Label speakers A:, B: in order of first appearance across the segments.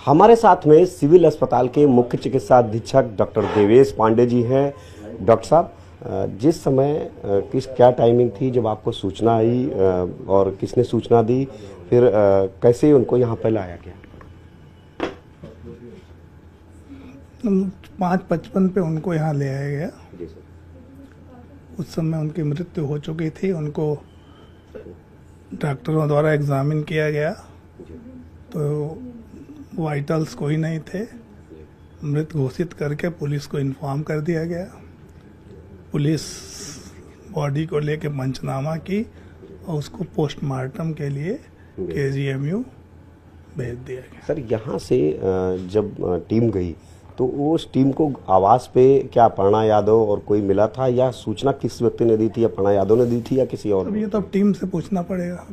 A: हमारे साथ में सिविल अस्पताल के मुख्य चिकित्सा अधीक्षक डॉक्टर देवेश पांडे जी हैं। डॉक्टर साहब, जिस समय क्या टाइमिंग थी जब आपको सूचना आई और किसने सूचना दी, फिर कैसे उनको यहाँ पर लाया गया?
B: 5:55 पे उनको यहाँ ले आया गया। उस समय उनकी मृत्यु हो चुकी थी। उनको डॉक्टरों द्वारा एग्जामिन किया गया तो वाइटल्स कोई नहीं थे। मृत घोषित करके पुलिस को इन्फॉर्म कर दिया गया। पुलिस बॉडी को लेके पंचनामा की और उसको पोस्टमार्टम के लिए KGMU भेज दिया गया।
A: सर, यहाँ से जब टीम गई तो उस टीम को आवास पे क्या अपर्णा यादव और कोई मिला था, या सूचना किस व्यक्ति ने दी थी? अपर्णा यादव ने दी थी या किसी और?
B: अब ये तो टीम से पूछना पड़ेगा।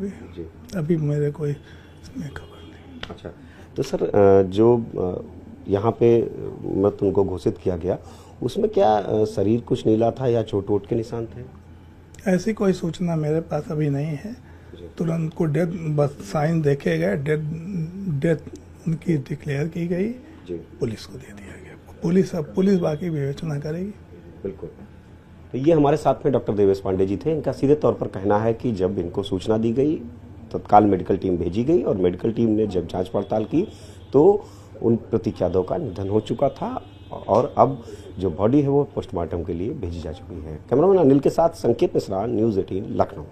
B: अभी मेरे कोई इसमें खबर नहीं।
A: अच्छा, तो सर जो यहाँ पे मृत उनको घोषित किया गया, उसमें क्या शरीर कुछ नीला था या चोट वोट के निशान थे?
B: ऐसी कोई सूचना मेरे पास अभी नहीं है। तुरंत को डेथ बस साइन देखे गए, डेथ उनकी डिक्लेयर की गई, पुलिस को दे दिया गया। पुलिस बाकी विवेचना करेगी।
A: बिल्कुल। तो ये हमारे साथ में डॉक्टर देवेश पांडे जी थे। इनका सीधे तौर पर कहना है कि जब इनको सूचना दी गई तत्काल मेडिकल टीम भेजी गई और मेडिकल टीम ने जब जांच पड़ताल की तो उन प्रतीक यादव का निधन हो चुका था और अब जो बॉडी है वो पोस्टमार्टम के लिए भेजी जा चुकी है। कैमरामैन अनिल के साथ संकेत मिश्रा, न्यूज़ 18 लखनऊ।